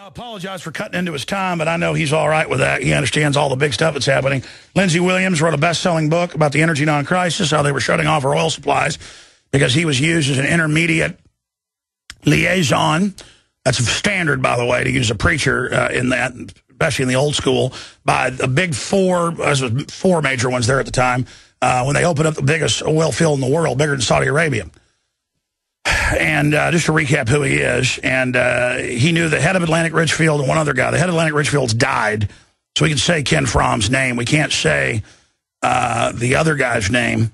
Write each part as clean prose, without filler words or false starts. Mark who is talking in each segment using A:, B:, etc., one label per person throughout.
A: Apologize for cutting into his time, but I know he's all right with that. He understands all the big stuff that's happening. Lindsey Williams wrote a best-selling book about the energy non-crisis, how they were shutting off our oil supplies because he was used as an intermediate liaison. That's a standard, by the way, to use a preacher in that, especially in the old school, by the big four, four major ones there at the time, when they opened up the biggest oil field in the world, bigger than Saudi Arabia. And just to recap who he is, and he knew the head of Atlantic Richfield and one other guy. The head of Atlantic Richfield's died, so we can say Ken Fromm's name. We can't say the other guy's name,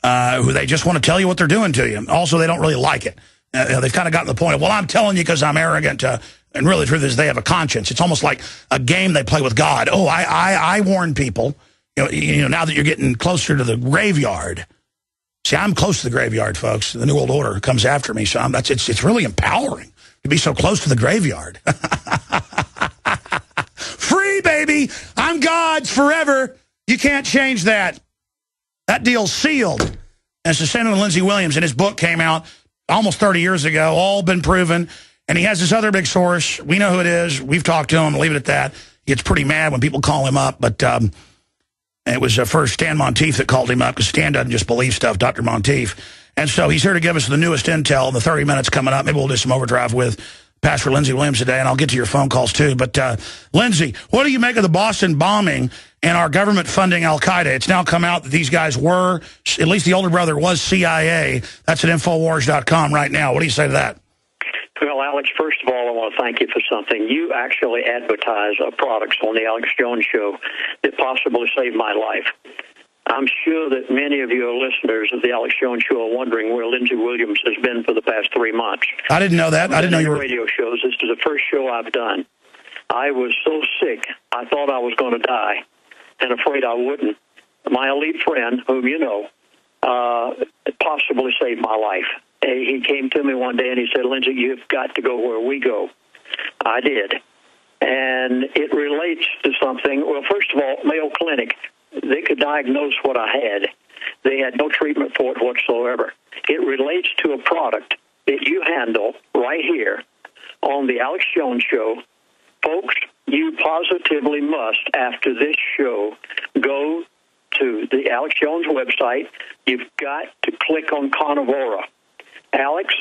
A: who they just want to tell you what they're doing to you. Also, they don't really like it. They've kind of gotten to the point of, well, I'm telling you because I'm arrogant. And really, the truth is they have a conscience. It's almost like a game they play with God. Oh, I warn people, you know, now that you're getting closer to the graveyard. See, I'm close to the graveyard, folks. The New World Order comes after me, so it's really empowering to be so close to the graveyard. Free, baby! I'm God's forever. You can't change that. That deal's sealed. And it's the same with Lindsey Williams, and his book came out almost 30 years ago, all been proven. And he has this other big source. We know who it is. We've talked to him. Leave it at that. He gets pretty mad when people call him up, but it was first Stan Monteith that called him up, because Stan doesn't just believe stuff, Dr. Monteith. And so he's here to give us the newest intel in the 30 minutes coming up. Maybe we'll do some overdrive with Pastor Lindsey Williams today, and I'll get to your phone calls too. But Lindsey, what do you make of the Boston bombing and our government funding al-Qaeda? It's now come out that these guys were, at least the older brother was CIA. That's at Infowars.com right now. What do you say to that?
B: Well, Alex, first of all, I want to thank you for something. You actually advertise products on the Alex Jones Show that possibly saved my life. I'm sure that many of your listeners of the Alex Jones Show are wondering where Lindsey Williams has been for the past 3 months.
A: I didn't know that. I didn't know you were...
B: radio shows. This is the first show I've done. I was so sick, I thought I was going to die, and afraid I wouldn't. My elite friend, whom you know, possibly saved my life. He came to me one day and he said, Lindsey, you've got to go where we go. I did. And it relates to something. Well, first of all, Mayo Clinic, they could diagnose what I had. They had no treatment for it whatsoever. It relates to a product that you handle right here on the Alex Jones Show. Folks, you positively must, after this show, go to the Alex Jones website. You've got to click on Carnivora. Alex,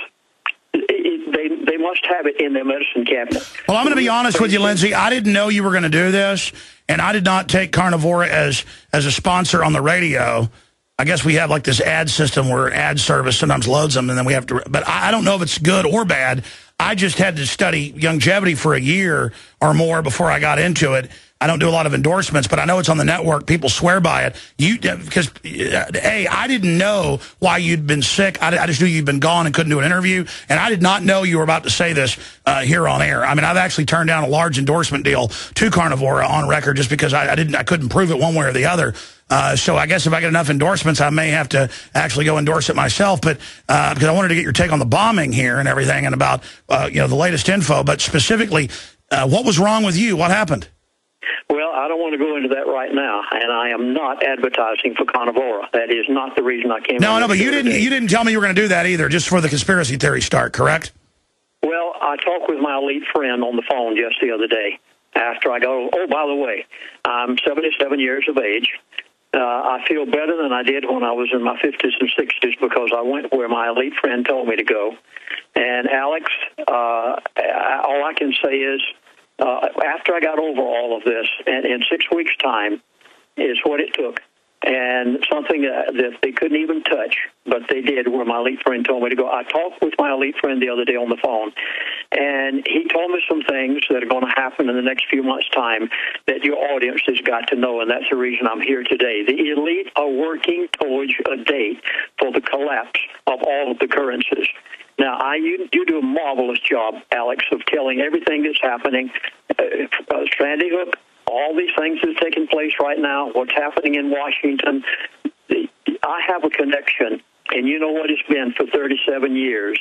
B: they must have it in their medicine cabinet.
A: Well, I'm going to be honest with you, Lindsey. I didn't know you were going to do this, and I did not take Carnivora as a sponsor on the radio. I guess we have like this ad system where ad service sometimes loads them, and then we have to. But I don't know if it's good or bad. I just had to study longevity for a year or more before I got into it. I don't do a lot of endorsements, but I know it's on the network. People swear by it. Because, A, I didn't know why you'd been sick. I just knew you'd been gone and couldn't do an interview. And I did not know you were about to say this here on air. I mean, I've actually turned down a large endorsement deal to Carnivora on record just because I couldn't prove it one way or the other. So I guess if I get enough endorsements, I may have to actually go endorse it myself. But because I wanted to get your take on the bombing here and everything and about the latest info. But specifically, what was wrong with you? What happened?
B: Well, I don't want to go into that right now, and I am not advertising for Carnivora. That is not the reason I came.
A: No, but you didn't tell me you were going to do that either, just for the conspiracy theory start, correct?
B: Well, I talked with my elite friend on the phone just the other day after I go. Oh, by the way, I'm 77 years of age. I feel better than I did when I was in my 50s and 60s because I went where my elite friend told me to go. And Alex, all I can say is, after I got over all of this, and in 6 weeks' time, is what it took. And something that they couldn't even touch, but they did, where my elite friend told me to go. I talked with my elite friend the other day on the phone, and he told me some things that are going to happen in the next few months' time that your audience has got to know, and that's the reason I'm here today. The elite are working towards a date for the collapse of all of the currencies. Now, you do a marvelous job, Alex, of telling everything that's happening. Sandy Hook, all these things that are taking place right now, what's happening in Washington. I have a connection, and you know what it's been for 37 years,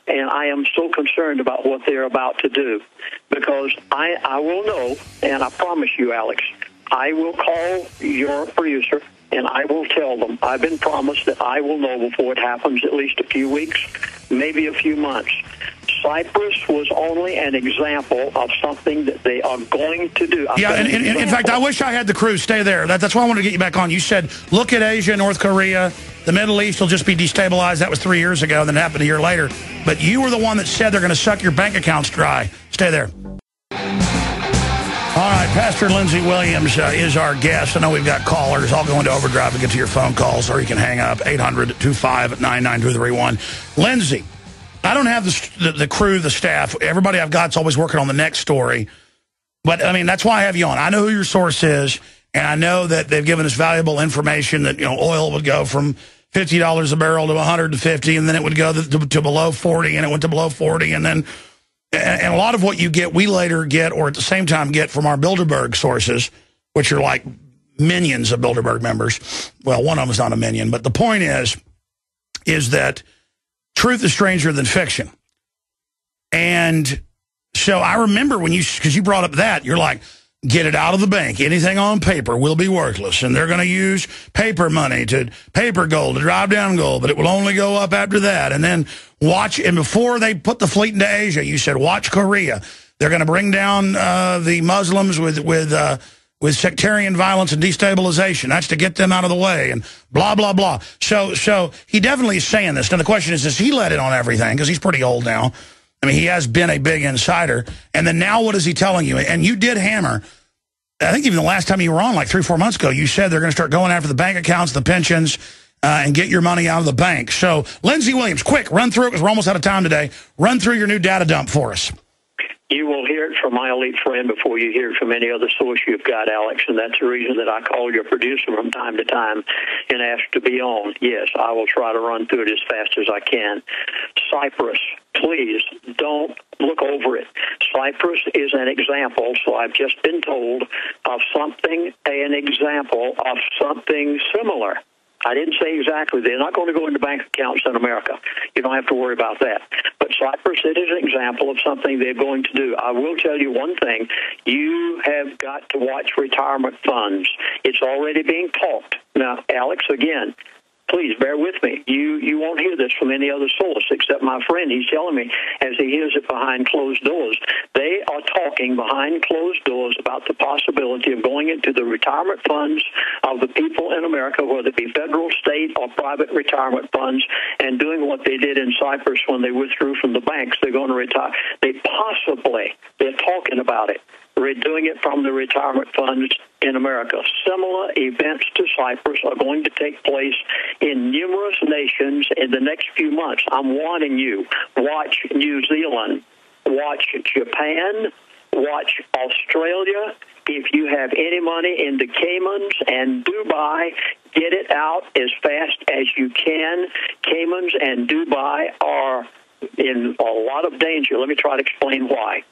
B: and I am so concerned about what they're about to do because I will know, and I promise you, Alex, I will call your producer, and I will tell them. I've been promised that I will know before it happens, at least a few weeks, maybe a few months. Cyprus was only an example of something that they are going to do.
A: Yeah, and in fact, I wish I had the crew. Stay there. That's why I wanted to get you back on. You said, look at Asia, North Korea. The Middle East will just be destabilized. That was 3 years ago, and then it happened a year later. But you were the one that said they're going to suck your bank accounts dry. Stay there. All right, Pastor Lindsey Williams is our guest. I know we've got callers. I'll go into overdrive to get to your phone calls, or you can hang up, 800-259-9231. Lindsey, I don't have the crew, the staff. Everybody I've got is always working on the next story. But, I mean, that's why I have you on. I know who your source is, and I know that they've given us valuable information that, you know, oil would go from $50 a barrel to $150, and then it would go to below 40, and it went to below 40, and then... And a lot of what you get, we later get, or at the same time get from our Bilderberg sources, which are like minions of Bilderberg members. Well, one of them is not a minion, but the point is that truth is stranger than fiction. And so I remember when because you brought up that, you're like, get it out of the bank. Anything on paper will be worthless. And they're going to use paper money paper gold to drive down gold, but it will only go up after that. And then watch, and before they put the fleet into Asia, you said, watch Korea. They're going to bring down the Muslims with sectarian violence and destabilization. That's to get them out of the way and blah, blah, blah. So he definitely is saying this. Now, the question is, does he let it on everything? Because he's pretty old now. I mean, he has been a big insider. And then now what is he telling you? And you did hammer, I think even the last time you were on, like 3 or 4 months ago, you said they're going to start going after the bank accounts, the pensions, and get your money out of the bank. So, Lindsey Williams, quick, run through it because we're almost out of time today. Run through your new data dump for us.
B: You will hear it from my elite friend before you hear it from any other source you've got, Alex, and that's the reason that I call your producer from time to time and ask to be on. Yes, I will try to run through it as fast as I can. Cyprus, please don't look over it. Cyprus is an example, so I've just been told, of something, an example of something similar. I didn't say exactly. They're not going to go into bank accounts in America. You don't have to worry about that. But Cyprus, it is an example of something they're going to do. I will tell you one thing. You have got to watch retirement funds. It's already being talked. Now, Alex, again, please bear with me. You won't hear this from any other source except my friend. He's telling me as he hears it behind closed doors. They are talking behind closed doors about the possibility of going into the retirement funds of the people in America, whether it be federal, state, or private retirement funds, and doing what they did in Cyprus when they withdrew from the banks. They're going to retire. They're talking about it. We're doing it from the retirement funds in America. Similar events to Cyprus are going to take place in numerous nations in the next few months. I'm warning you. Watch New Zealand. Watch Japan. Watch Australia. If you have any money in the Caymans and Dubai, get it out as fast as you can. Caymans and Dubai are in a lot of danger. Let me try to explain why.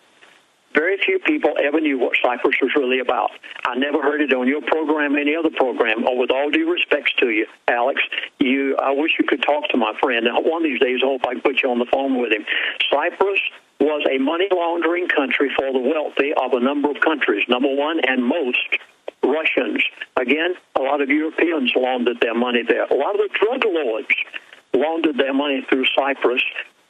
B: Very few people ever knew what Cyprus was really about. I never heard it on your program, any other program. Oh, with all due respects to you, Alex, I wish you could talk to my friend. One of these days, I hope I can put you on the phone with him. Cyprus was a money laundering country for the wealthy of a number of countries. Number one and most, Russians. Again, a lot of Europeans laundered their money there. A lot of the drug lords laundered their money through Cyprus.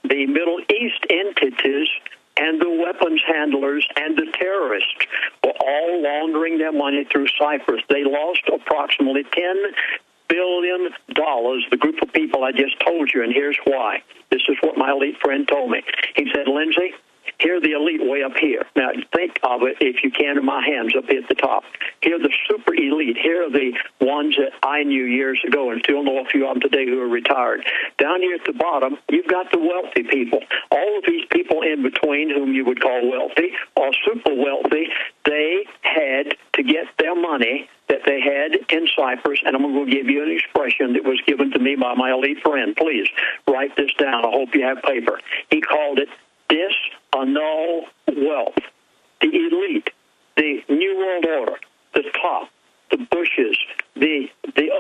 B: The Middle East entities and the weapons handlers and the terrorists were all laundering their money through Cyprus. They lost approximately $10 billion, the group of people I just told you, and here's why. This is what my elite friend told me. He said, Lindsey, here are the elite way up here. Now, think of it, if you can, in my hands up here at the top. Here are the super elite. Here are the ones that I knew years ago and still know a few of them today who are retired. Down here at the bottom, you've got the wealthy people. All of these people in between, whom you would call wealthy or super wealthy, they had to get their money that they had in Cyprus, and I'm going to give you an expression that was given to me by my elite friend. Please write this down. I hope you have paper. He called it disannul wealth. The elite, the New World Order, the top, the Bushes, the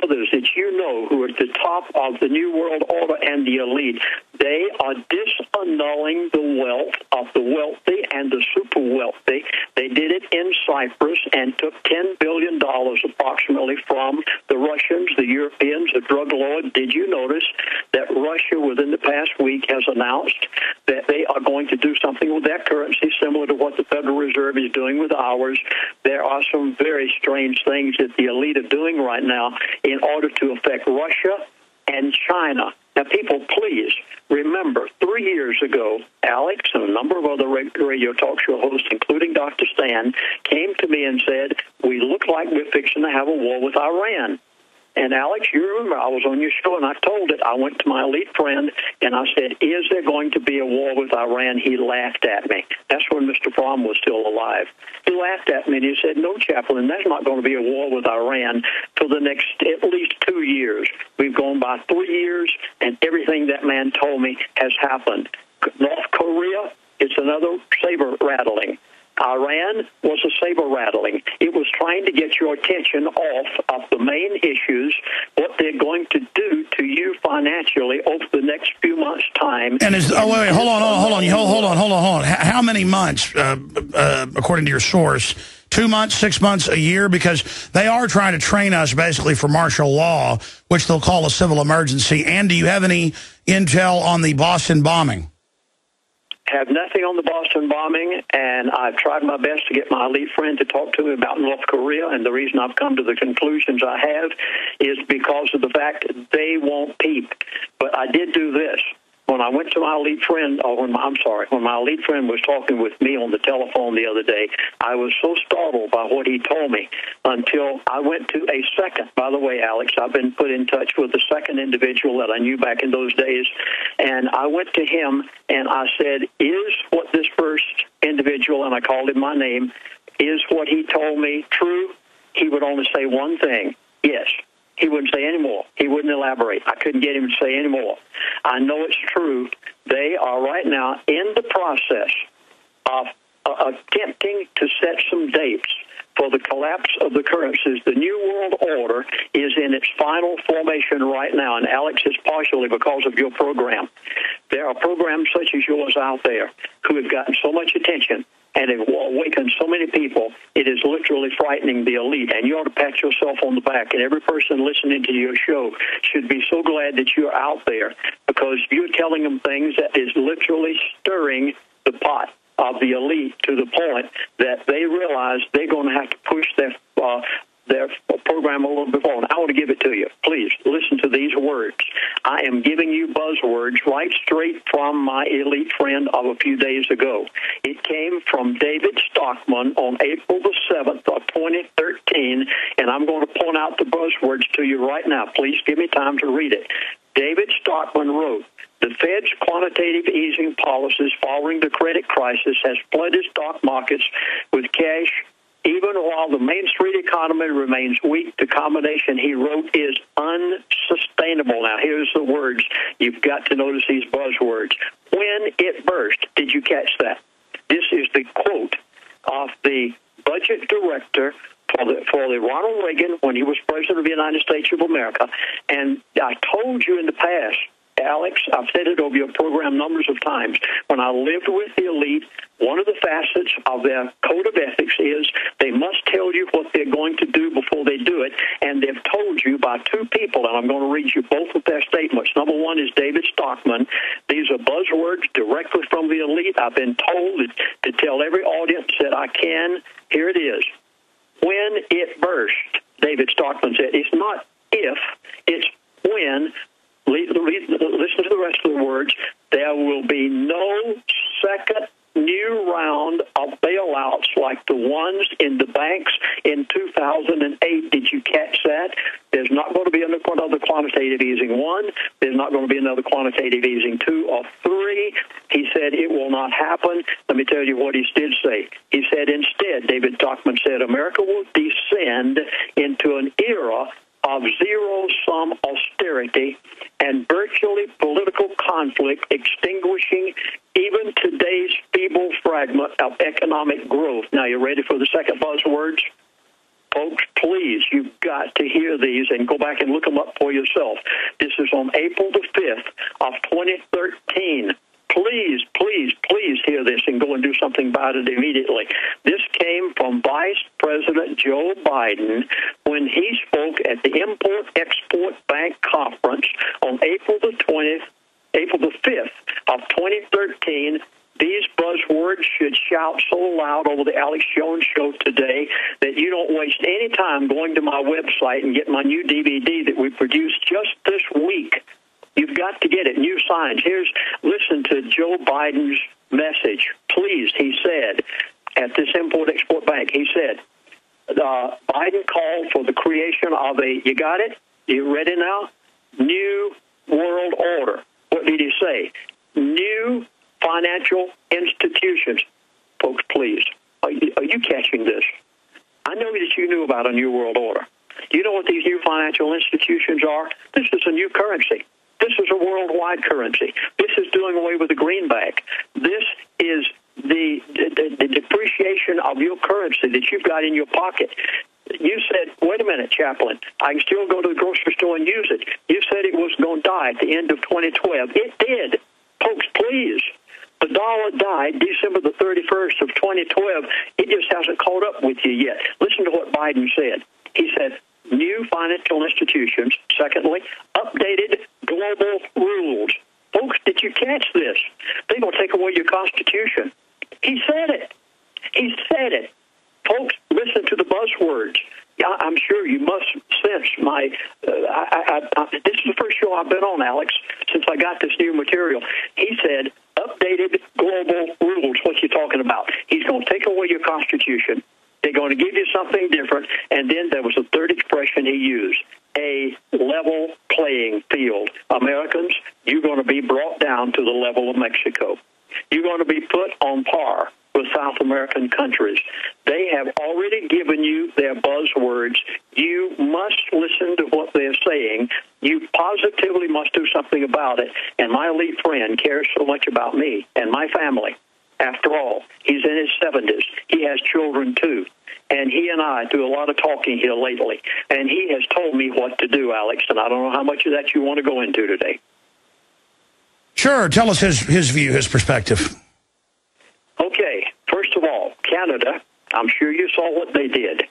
B: others that you know who are at the top of the New World Order and the elite, they are disannulling the wealth of the wealthy and the super wealthy. They did it in Cyprus and took $10 billion approximately from the Russians, the Europeans, the drug lords. Did you notice that Russia within the past week has announced that they are going to do something with their currency similar to what the Federal Reserve is doing with ours? There are some very strange things that the elite are doing right now in order to affect Russia and China. Now, people, please remember, 3 years ago, Alex and a number of other radio talk show hosts, including Dr. Stan, came to me and said, we look like we're fixing to have a war with Iran. And, Alex, you remember I was on your show, and I told it. I went to my elite friend, and I said, is there going to be a war with Iran? He laughed at me. That's when Mr. Fromm was still alive. He laughed at me, and he said, no, Chaplain, there's not going to be a war with Iran for the next at least 2 years. We've gone by 3 years, and everything that man told me has happened. North Korea, it's another saber rattling. Iran was a saber rattling. It was trying to get your attention off of the main issues, what they're going to do to you financially over the next few months' time.
A: And hold on. How many months, according to your source? 2 months, 6 months, a year? Because they are trying to train us basically for martial law, which they'll call a civil emergency. And do you have any intel on the Boston bombing?
B: Have nothing on the Boston bombing, and I've tried my best to get my elite friend to talk to me about North Korea, and the reason I've come to the conclusions I have is because of the fact that they won't peep. But I did do this. When I went to my elite friend, when my elite friend was talking with me on the telephone the other day, I was so startled by what he told me until I went to a second. By the way, Alex, I've been put in touch with the second individual that I knew back in those days, and I went to him and I said, is what this first individual, and I called him my name, is what he told me true? He would only say one thing, yes. He wouldn't say any more. He wouldn't elaborate. I couldn't get him to say any more. I know it's true. They are right now in the process of attempting to set some dates for the collapse of the currencies. The New World Order is in its final formation right now, and Alex, is partially because of your program. There are programs such as yours out there who have gotten so much attention and have awakened so many people, it is literally frightening the elite. And you ought to pat yourself on the back. And every person listening to your show should be so glad that you're out there, because you're telling them things that is literally stirring the pot of the elite to the point that they realize they're going to have to push their program a little bit forward. I want to give it to you. Please listen to these words. I am giving you buzzwords right straight from my elite friend of a few days ago. It came from David Stockman on April the 7th of 2013, and I'm going to point out the buzzwords to you right now. Please give me time to read it. David Stockman wrote, the Fed's quantitative easing policies following the credit crisis has flooded stock markets with cash. Even while the Main Street economy remains weak, the combination, he wrote, is unsustainable. Now, here's the words. You've got to notice these buzzwords. When it burst, did you catch that? This is the quote of the budget director for the Ronald Reagan when he was president of the United States of America. And I told you in the past, Alex, I've said it over your program numbers of times. When I lived with the elite, one of the facets of their code of ethics is they must tell you what they're going to do before they do it. And they've told you by two people, and I'm going to read you both of their statements. Number one is David Stockman. These are buzzwords directly from the elite. I've been told to tell every audience that I can. Here it is. When it burst, David Stockman said, it's not if, it's when. Listen to the rest of the words. There will be no second new round of bailouts like the ones in the banks in 2008. Did you catch that? There's not going to be another quantitative easing 1. There's not going to be another quantitative easing 2 or 3. He said it will not happen. Let me tell you what he did say. He said instead, David Stockman said, America will descend into an era of zero-sum austerity and virtually political conflict, extinguishing even today's feeble fragment of economic growth. Now, you ready for the second buzzwords? Folks, please, you've got to hear these and go back and look them up for yourself. This is on April the 5th of 2013. please, please, please hear this and go and do something about it immediately. This came from Vice President Joe Biden when he spoke at the Import-Export Bank Conference on April the 5th of 2013. These buzzwords should shout so loud over the Alex Jones show today that you don't waste any time going to my website and get my new DVD that we produced just this week. You've got to get it. New signs. Listen to Joe Biden's message. Please, he said, at this Import-Export Bank, he said, Biden called for the creation of you got it? You ready now? New world order. What did he say? New financial institutions. Folks, please, are you catching this? I know that you knew about a new world order. Do you know what these new financial institutions are? This is a new currency. This is a worldwide currency. This is doing away with the greenback. This is the depreciation of your currency that you've got in your pocket. You said, wait a minute, Chaplain, I can still go to the grocery store and use it. You said it was going to die at the end of 2012. It did. Folks, please. The dollar died December the 31st of 2012. It just hasn't caught up with you yet. Listen to what Biden said. He said, new financial institutions. Secondly, updated global rules. Folks, did you catch this? They're going to take away your Constitution. He said it. He said it. Folks, listen to the buzzwords. I'm sure you must sense my. This is the first show I've been on, Alex, since I got this new material. He said, updated global rules. What you talking about? He's going to take away your Constitution. They're going to give you something different. And then there was a third expression he used, a level playing field. Americans, you're going to be brought down to the level of Mexico. You're going to be put on par with South American countries. They have already given you their buzzwords. You must listen to what they're saying. You positively must do something about it. And my elite friend cares so much about me and my family. After all, he's in his 70s. He has children, too. And he and I do a lot of talking here lately. And he has told me what to do, Alex, and I don't know how much of that you want to go into today.
A: Sure. Tell us his view, his perspective.
B: Okay. First of all, Canada, I'm sure you saw what they did.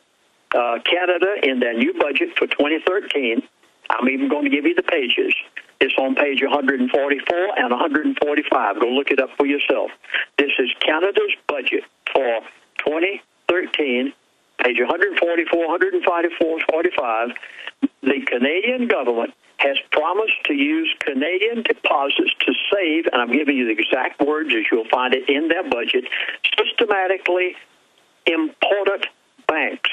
B: Canada, in their new budget for 2013, I'm even going to give you the pages. It's on page 144 and 145. Go look it up for yourself. This is Canada's budget for 2013, page 144, 144, 45. The Canadian government has promised to use Canadian deposits to save, and I'm giving you the exact words as you'll find it in their budget, systematically important banks.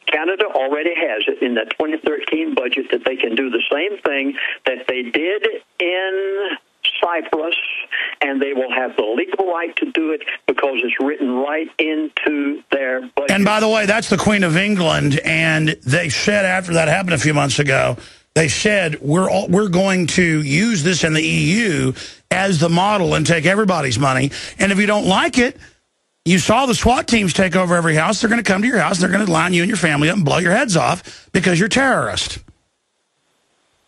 B: Canada already has it in the 2013 budget that they can do the same thing that they did in Cyprus, and they will have the legal right to do it because it's written right into their budget.
A: And by the way, that's the Queen of England, and they said after that happened a few months ago, they said we're going to use this in the EU as the model and take everybody's money, and if you don't like it, you saw the SWAT teams take over every house. They're going to come to your house, and they're going to line you and your family up and blow your heads off because you're terrorists.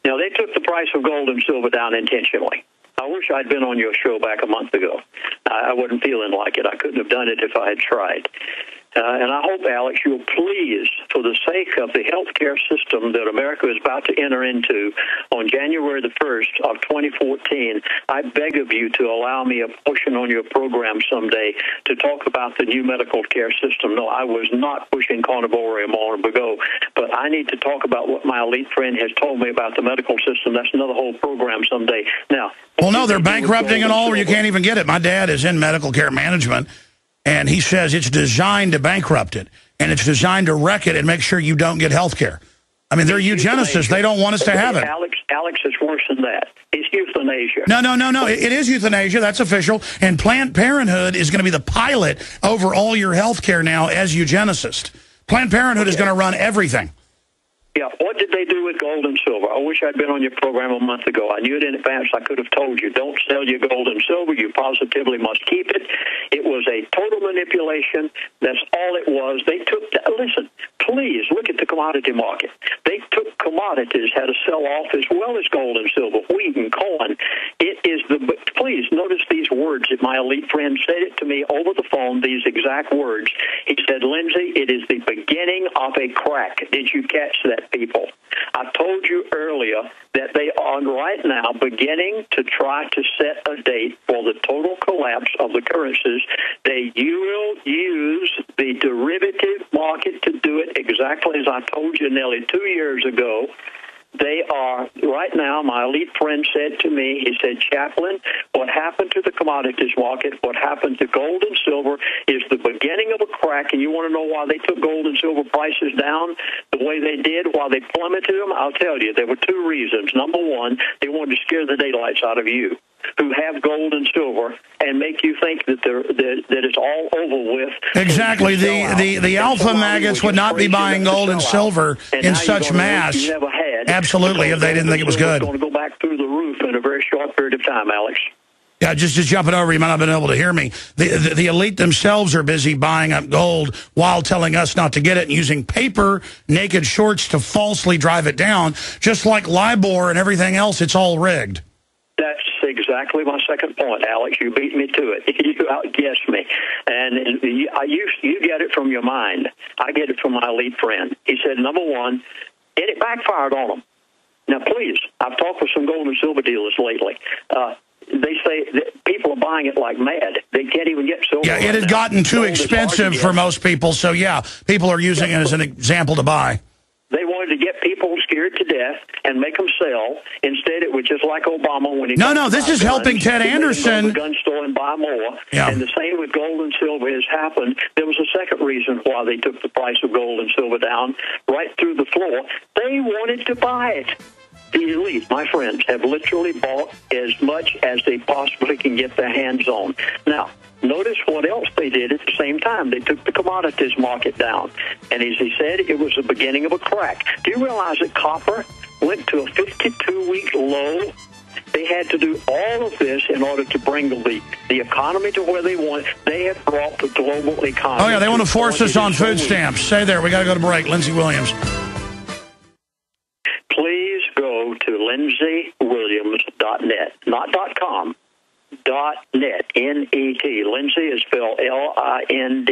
B: Now, they took the price of gold and silver down intentionally. I wish I'd been on your show back a month ago. I wasn't feeling like it. I couldn't have done it if I had tried. And I hope, Alex, you'll please, for the sake of the healthcare system that America is about to enter into on January the 1st of 2014, I beg of you to allow me a portion on your program someday to talk about the new medical care system. No, I was not pushing carnivore a moment ago, but I need to talk about what my elite friend has told me about the medical system. That's another whole program someday. Now,
A: well, no, they're bankrupting and all where you can't even get it. My dad is in medical care management. And he says it's designed to bankrupt it, and it's designed to wreck it and make sure you don't get health care. I mean, they're eugenicists. They don't want us to have it.
B: Alex, it's worse than that. It's euthanasia.
A: No. It is euthanasia. That's official. And Planned Parenthood is going to be the pilot over all your health care now as eugenicist. Planned Parenthood is going to run everything.
B: Yeah, what did they do with gold and silver? I wish I'd been on your program a month ago. I knew it in advance. I could have told you, don't sell your gold and silver. You positively must keep it. It was a total manipulation. That's all it was. They took, listen, please look at the commodity market. They took commodities, had to sell off as well as gold and silver, wheat and corn. It is please notice these words that my elite friend said it to me over the phone, these exact words. He said, Lindsey, it is the beginning of a crack. Did you catch that, people? I told you earlier that they are right now beginning to try to set a date for the total collapse of the currencies. They will use the derivative market to do it exactly as I told you nearly 2 years ago. They are, right now, my elite friend said to me, he said, Chaplain, what happened to the commodities market, what happened to gold and silver is the beginning of a crack, and you want to know why they took gold and silver prices down the way they did, why they plummeted them? I'll tell you, there were two reasons. Number one, they wanted to scare the daylights out of you who have gold and silver and make you think that that it's all over with.
A: Exactly. The alpha maggots would not be buying gold and silver in such mass.
B: You never had.
A: Absolutely, if they didn't think it was good.
B: It's going to go back through the roof in a very short period of time, Alex.
A: Yeah, just jumping over, you might not have been able to hear me. The elite themselves are busy buying up gold while telling us not to get it and using paper, naked shorts to falsely drive it down. Just like LIBOR and everything else, it's all rigged.
B: That's exactly my second point, Alex. You beat me to it. You outguessed me. And you get it from your mind. I get it from my elite friend. He said, number one, and it backfired on them. Now, please, I've talked with some gold and silver dealers lately. They say that people are buying it like mad. They can't even get silver.
A: Yeah, it had gotten too expensive for most people. So, yeah, people are using it as an example to buy.
B: They wanted to get people scared to death and make them sell. Instead, it was just like Obama when he...
A: No, this is helping Ted Anderson.
B: Go to the gun store and buy more.
A: Yeah.
B: And the same with gold and silver has happened. There was a second reason why they took the price of gold and silver down right through the floor. They wanted to buy it. The elite, my friends, have literally bought as much as they possibly can get their hands on. Now, notice what else they did at the same time. They took the commodities market down. And as he said, it was the beginning of a crack. Do you realize that copper went to a 52-week low? They had to do all of this in order to bring the economy to where they want. They have brought the global economy.
A: Oh, yeah, they want to force us on food stamps. Stay there. We got to go to break. Lindsey Williams.
B: Please go to LindseyWilliams.net, not .com. .net, N-E-T. Lindsey is spelled L-I-N-D-S-E-Y.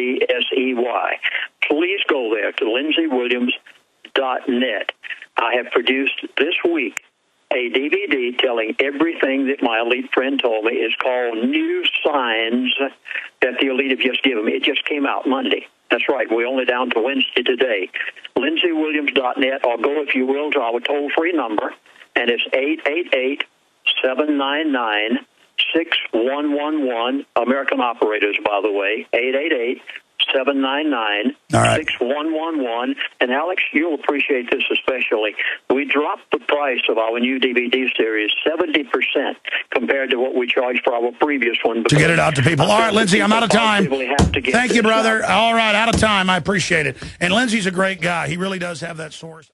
B: Please go there to LindseyWilliams.net. I have produced this week a DVD telling everything that my elite friend told me. Is called New Signs that the elite have just given me. It just came out Monday. That's right. We're only down to Wednesday today. LindseyWilliams.net, or go, if you will, to our toll-free number, and it's 888-799-6111. American operators, by the way, 888-799-6111. And, Alex, you'll appreciate this especially. We dropped the price of our new DVD series 70% compared to what we charged for our previous one.
A: To get it out to people. All right, Lindsey, I'm out of time. Thank you, brother. All right, out of time. I appreciate it. And Lindsey's a great guy. He really does have that source.